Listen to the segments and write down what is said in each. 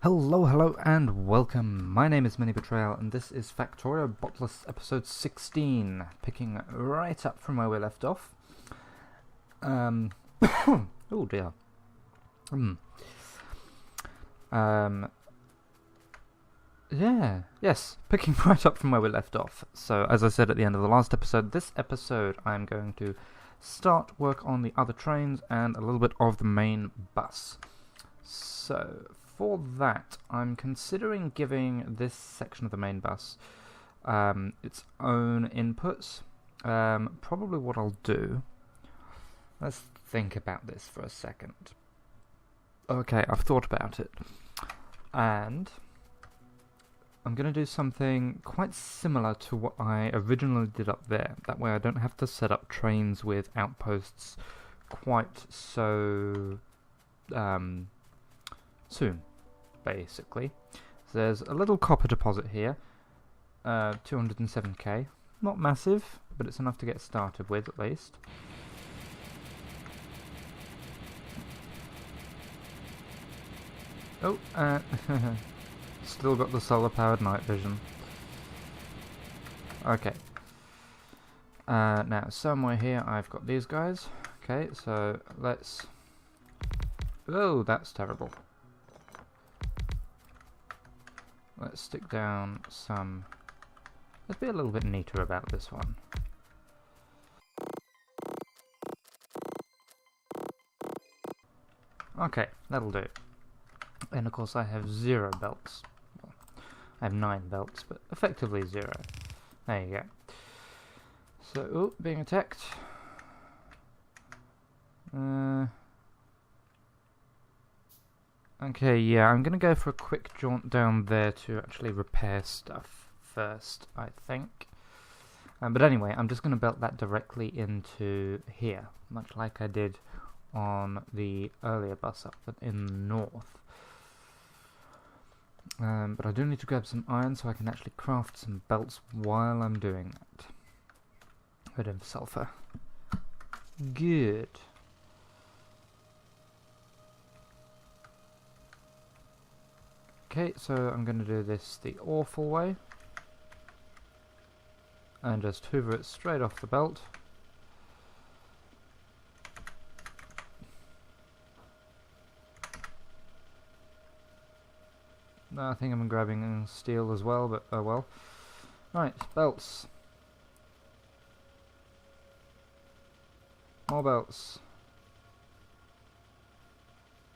Hello, and welcome. My name is MiniBetrayal, and this is Factorio Botless episode 16, picking right up from where we left off. Oh dear. Picking right up from where we left off. So, as I said at the end of the last episode, this episode I'm going to start work on the other trains and a little bit of the main bus. So, for that, I'm considering giving this section of the main bus its own inputs. Probably what I'll do... Let's think about this for a second. Okay, I've thought about it. And I'm going to do something quite similar to what I originally did up there. That way I don't have to set up trains with outposts quite so... soon, basically. So there's a little copper deposit here, 207k, not massive, but it's enough to get started with at least. Oh, still got the solar powered night vision. Okay. Now somewhere here I've got these guys. Okay, so let's... Oh, that's terrible. Let's stick down some... Let's be a little bit neater about this one. Okay, that'll do. And of course I have 0 belts. Well, I have 9 belts, but effectively 0. There you go. So, ooh, being attacked. Okay, yeah, I'm gonna go for a quick jaunt down there to actually repair stuff first, I think. But anyway, I'm just gonna belt that directly into here, much like I did on the earlier bus up in the north. But I do need to grab some iron so I can actually craft some belts while I'm doing that. Bit of sulfur. Good. Okay, so I'm going to do this the awful way. And just hoover it straight off the belt. No, I think I'm grabbing steel as well, but oh well. Right, belts. More belts.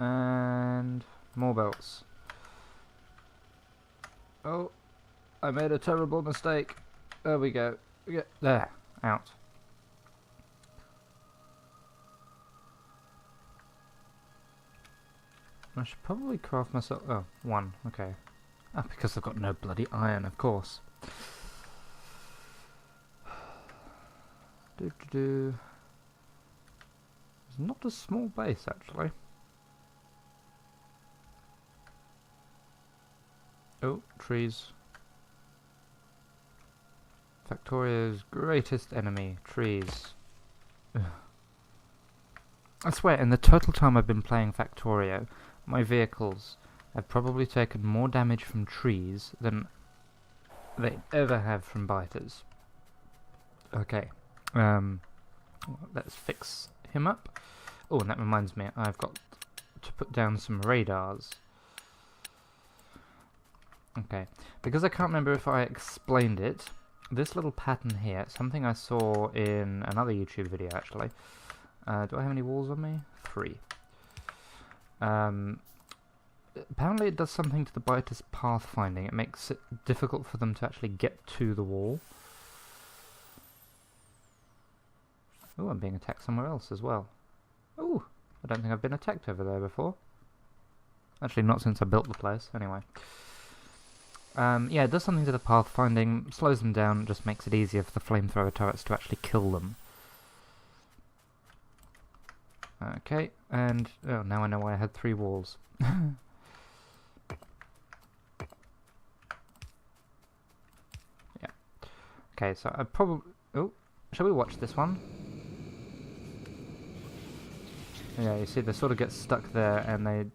And more belts. Oh, I made a terrible mistake. There we go. There, out. I should probably craft myself... Oh, 1, okay. Ah, because I've got no bloody iron, of course. It's not a small base, actually. Oh, trees. Factorio's greatest enemy, trees. Ugh. I swear, in the total time I've been playing Factorio, my vehicles have probably taken more damage from trees than they ever have from biters. Okay, let's fix him up. Oh, and that reminds me, I've got to put down some radars. Okay, because I can't remember if I explained it, this little pattern here, something I saw in another YouTube video actually. Do I have any walls on me? 3. Apparently it does something to the biter's pathfinding. It makes it difficult for them to actually get to the wall. Oh, I'm being attacked somewhere else as well. Oh, I don't think I've been attacked over there before. Actually, not since I built the place, anyway. Yeah, it does something to the pathfinding, slows them down, just makes it easier for the flamethrower turrets to actually kill them. Okay, and... oh, now I know why I had 3 walls. Yeah. Okay, so I probably... oh, shall we watch this one? Yeah, you see, they sort of get stuck there, and they...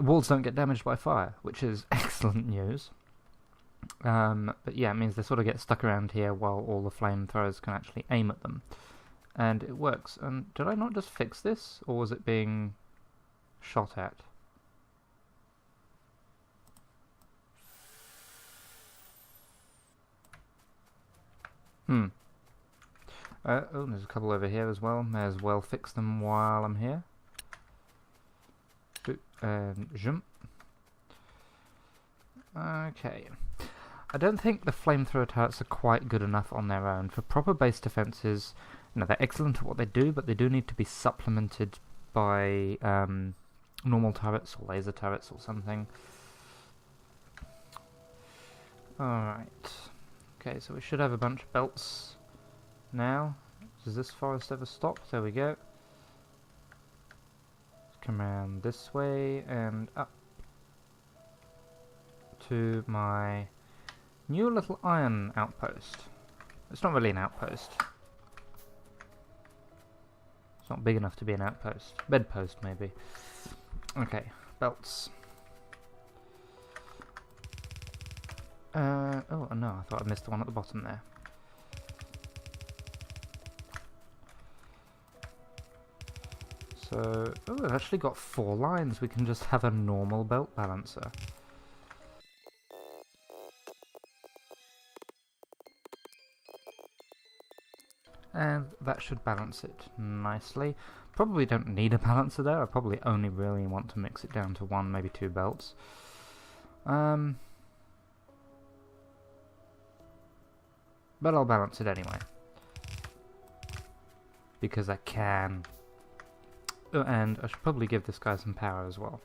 walls don't get damaged by fire, which is excellent news. But yeah, it means they sort of get stuck around here while all the flamethrowers can actually aim at them. And it works. And did I not just fix this, or was it being shot at? Oh, there's a couple over here as well. May as well fix them while I'm here. Jump. Okay. I don't think the flamethrower turrets are quite good enough on their own. For proper base defenses, they're excellent at what they do, but they do need to be supplemented by normal turrets or laser turrets or something. Alright. Okay, so we should have a bunch of belts now. Does this forest ever stop? There we go. Let's come around this way and up to my new little iron outpost. It's not really an outpost. It's not big enough to be an outpost. Bedpost, maybe. Okay, belts. Oh no, I thought I missed the one at the bottom there. So, oh, I've actually got 4 lines. We can just have a normal belt balancer. And that should balance it nicely. Probably don't need a balancer there. I probably only really want to mix it down to 1, maybe 2 belts. But I'll balance it anyway. Because I can. Oh, and I should probably give this guy some power as well.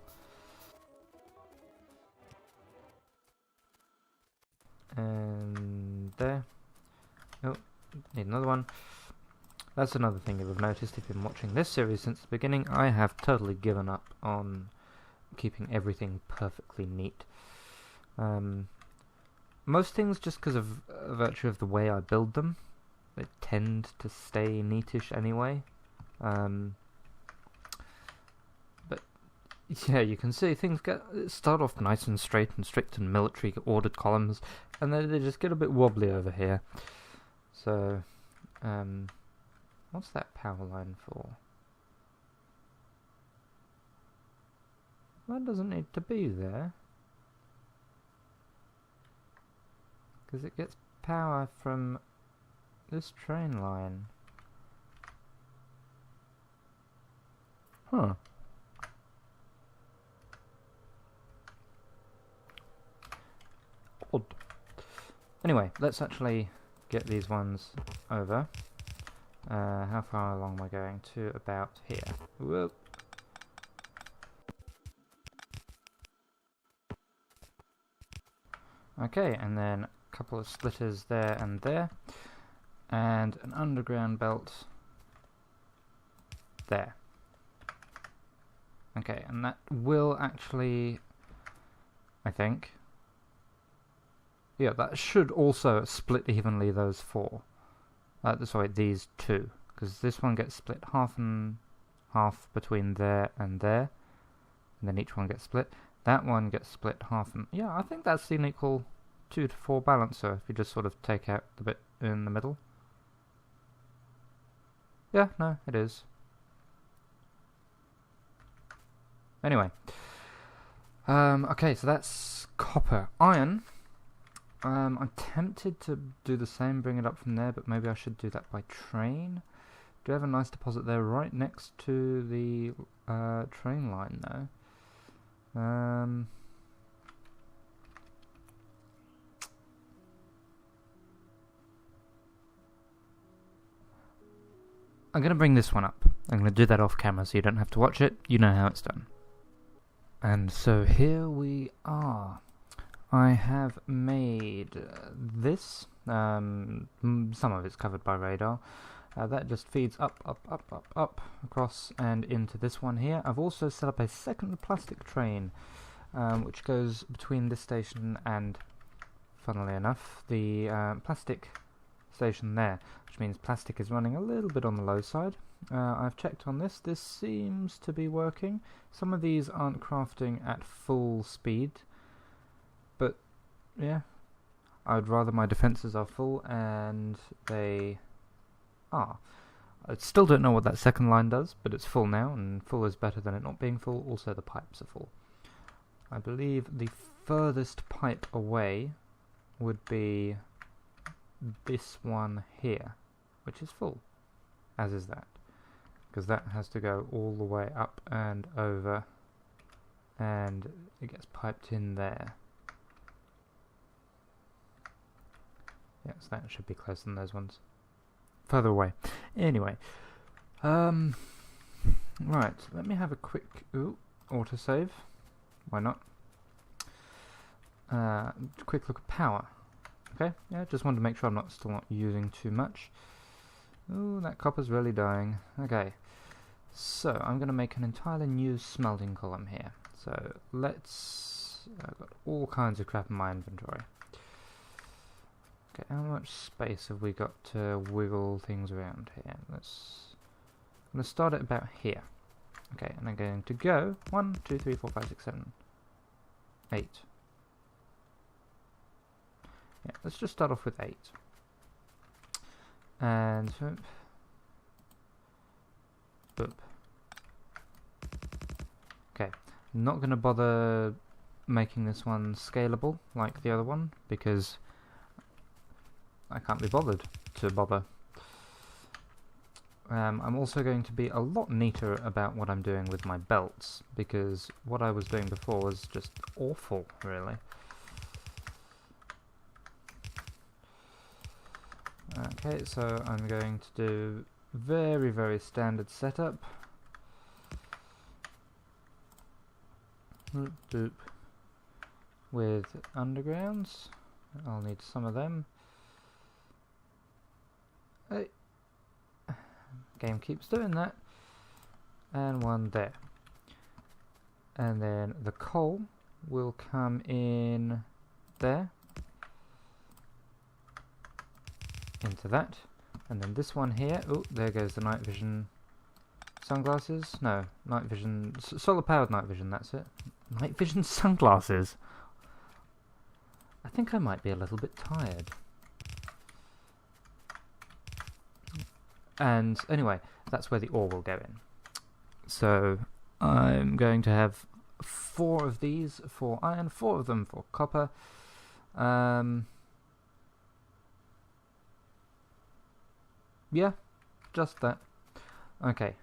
And there. Oh, need another one. That's another thing you'll have noticed if you've been watching this series since the beginning. I have totally given up on keeping everything perfectly neat. Most things, just because of virtue of the way I build them, they tend to stay neatish anyway. But yeah, you can see things start off nice and straight and strict and military ordered columns, and then they just get a bit wobbly over here. So, what's that power line for? That doesn't need to be there. Because it gets power from this train line. Huh. Odd. Anyway, let's actually get these ones over. How far along am I going to? About here. Whoa. Okay, and then a couple of splitters there, and an underground belt there. Okay, and that will actually, I think, yeah, that should also split evenly those 4. Sorry, these 2, because this one gets split half and half between there, and then each one gets split. That one gets split half and... yeah, I think that's an equal 2 to 4 balancer if you just sort of take out the bit in the middle. Yeah, no, it is. Anyway. Okay, so that's copper. Iron. I'm tempted to do the same, bring it up from there, but maybe I should do that by train. Do have a nice deposit there right next to the train line, though. I'm going to bring this one up. I'm going to do that off camera so you don't have to watch it. You know how it's done. And so here we are. I have made this. Some of it's covered by radar. That just feeds up, across and into this one here. I've also set up a second plastic train, which goes between this station and, funnily enough, the plastic station there, which means plastic is running a little bit on the low side. I've checked on this. This seems to be working. Some of these aren't crafting at full speed, but yeah, I'd rather my defenses are full, and they are. I still don't know what that second line does, but it's full now, and full is better than it not being full. Also, the pipes are full. I believe the furthest pipe away would be this one here, which is full, as is that, because that has to go all the way up and over, and it gets piped in there. Yes, that should be closer than those ones. Further away. Anyway, right, let me have a quick autosave. Why not? Quick look at power. Okay, yeah, just wanted to make sure I'm still not using too much. Ooh, that copper's really dying. Okay, so I'm going to make an entirely new smelting column here. So let's... I've got all kinds of crap in my inventory. Okay, how much space have we got to wiggle things around here? I'm going to start at about here. Okay, and I'm going to go 1, 2, 3, 4, 5, 6, 7, 8. Yeah, let's just start off with 8. And boop. Okay, not going to bother making this one scalable like the other one, because I can't be bothered to bother. I'm also going to be a lot neater about what I'm doing with my belts, because what I was doing before was just awful, really. Okay, so I'm going to do very, very standard setup. Boop, boop. With undergrounds. I'll need some of them. Hey. Game keeps doing that. And one there. And then the coal will come in there. Into that. And then this one here. Oh, there goes the night vision sunglasses. No, night vision. Solar powered night vision, that's it. Night vision sunglasses. I think I might be a little bit tired. And anyway, that's where the ore will go in. So I'm going to have 4 of these for iron, 4 of them for copper. Yeah, just that. Okay,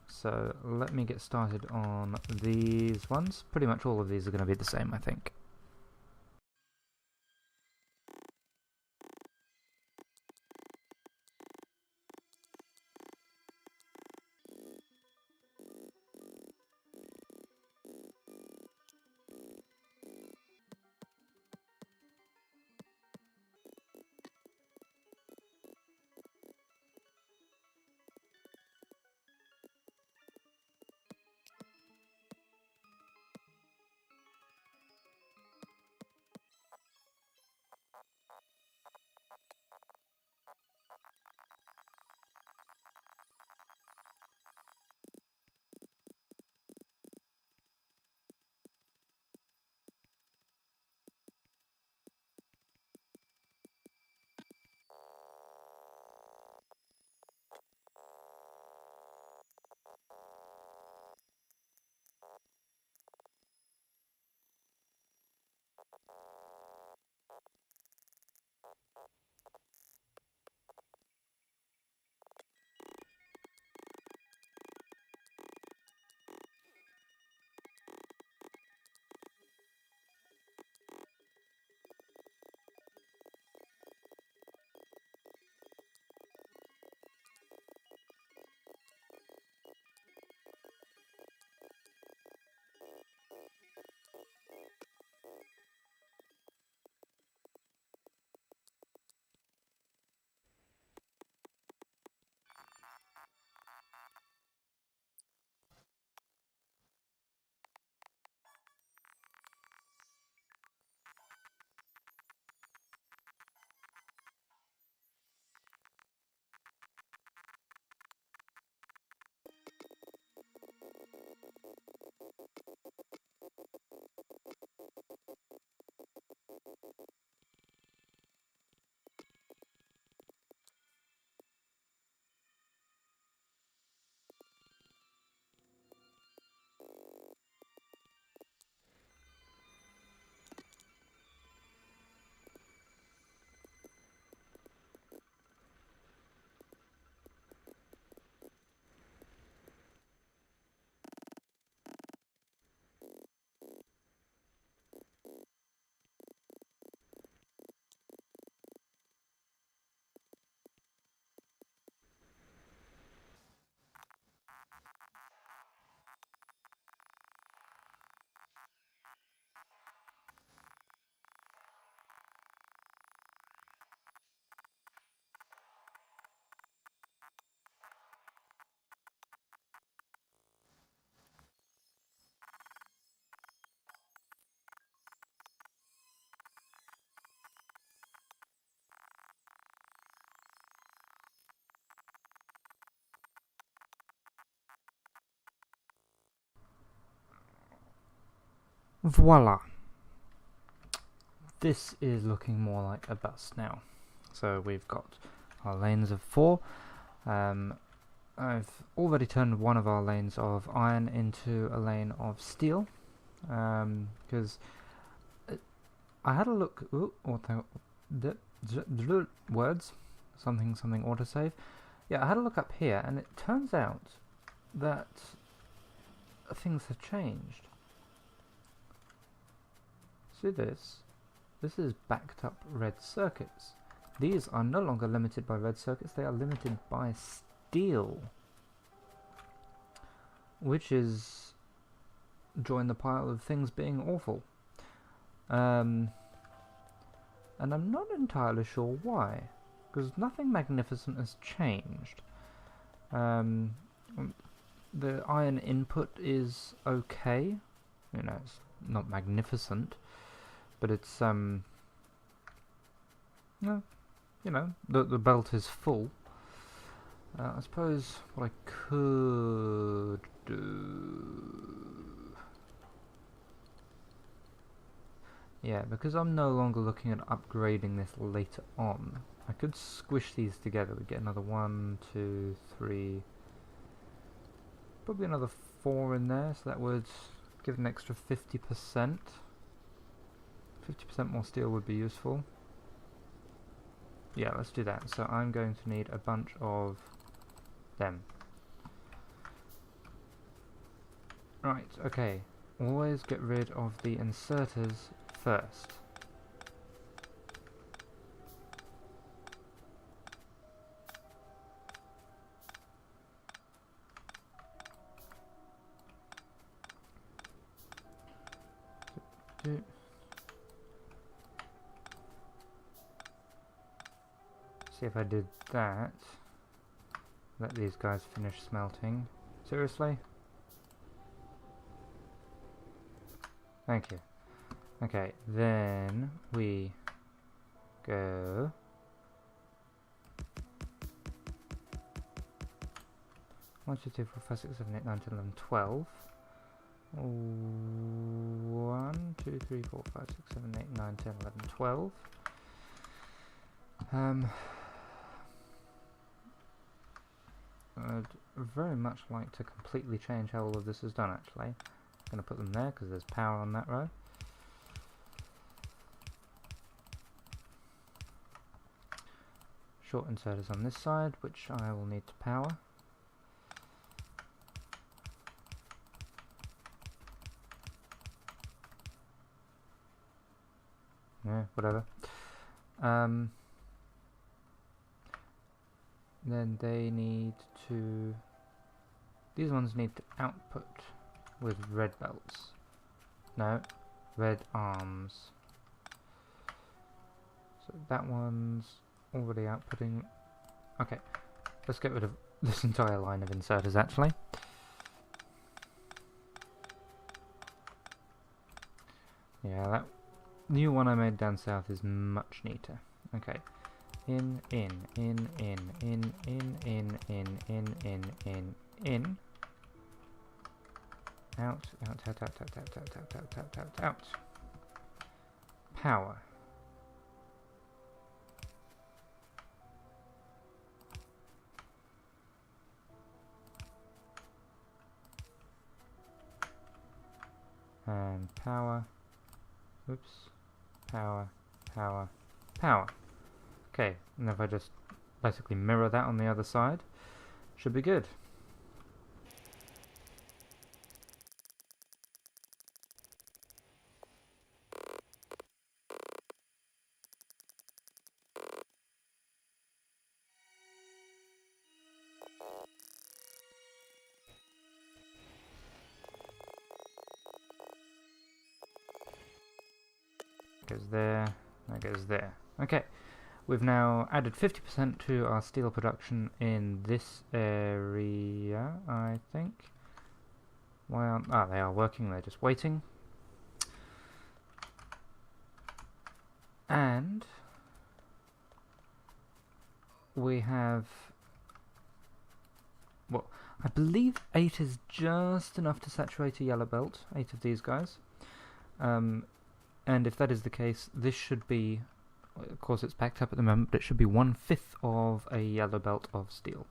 so let me get started on these ones. Pretty much all of these are going to be the same, I think. Voila. This is looking more like a bus now. So we've got our lanes of 4. I've already turned one of our lanes of iron into a lane of steel, because I had a look. Words, something autosave. Yeah, I had a look up here, and it turns out that things have changed. See this? This is backed up red circuits. These are no longer limited by red circuits, they are limited by steel. Which is join the pile of things being awful. And I'm not entirely sure why, because nothing magnificent has changed. The iron input is okay. You know, it's not magnificent, but it's no, you know, the belt is full. I suppose what I could do, yeah, because I'm no longer looking at upgrading this later on, I could squish these together. We get another 1, 2, 3, probably another 4 in there, so that would give an extra 50%. 50% more steel would be useful. Yeah, let's do that. So I'm going to need a bunch of them. Right, okay. Always get rid of the inserters first. See if I did that. Let these guys finish smelting. Seriously? Thank you. Okay, then we go. One, two, three, 4, 5, 6, 7, 8, 9, 10, 11, 12. 1, 2, 3, 4, 5, 6, 7, 8, 9, 10, 11, 12. I'd very much like to completely change how all of this is done, actually. I'm going to put them there because there's power on that row. Short inserters on this side, which I will need to power. Yeah, whatever. Then they need to... These ones need to output with red belts. No, red arms. So that one's already outputting. Okay, let's get rid of this entire line of inserters actually. Yeah, that new one I made down south is much neater. Okay. In. Out. Power. And power. Oops. Power. Okay, and if I just basically mirror that on the other side, should be good. Goes there, that goes there. Okay. We've now added 50% to our steel production in this area, I think. Why aren't... Ah, they are working, they're just waiting. And we have... Well, I believe 8 is just enough to saturate a yellow belt, 8 of these guys. And if that is the case, this should be, of course it's packed up at the moment, but it should be 1/5 of a yellow belt of steel,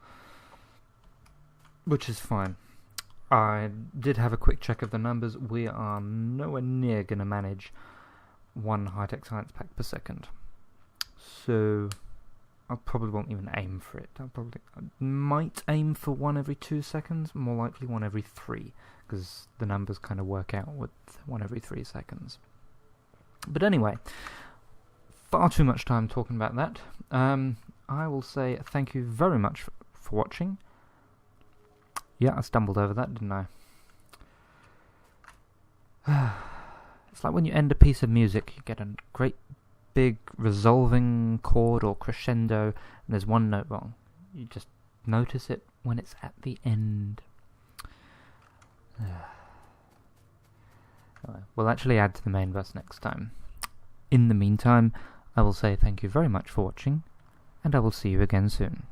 which is fine. I did have a quick check of the numbers. We are nowhere near going to manage 1 high-tech science pack per second, so I probably won't even aim for it. I might aim for 1 every 2 seconds, more likely 1 every 3, because the numbers kind of work out with 1 every 3 seconds. But anyway, far too much time talking about that. I will say thank you very much for watching. Yeah, I stumbled over that, didn't I? It's like when you end a piece of music, you get a great big resolving chord or crescendo, and there's one note wrong. You just notice it when it's at the end. We'll actually add to the main verse next time. In the meantime, I will say thank you very much for watching, and I will see you again soon.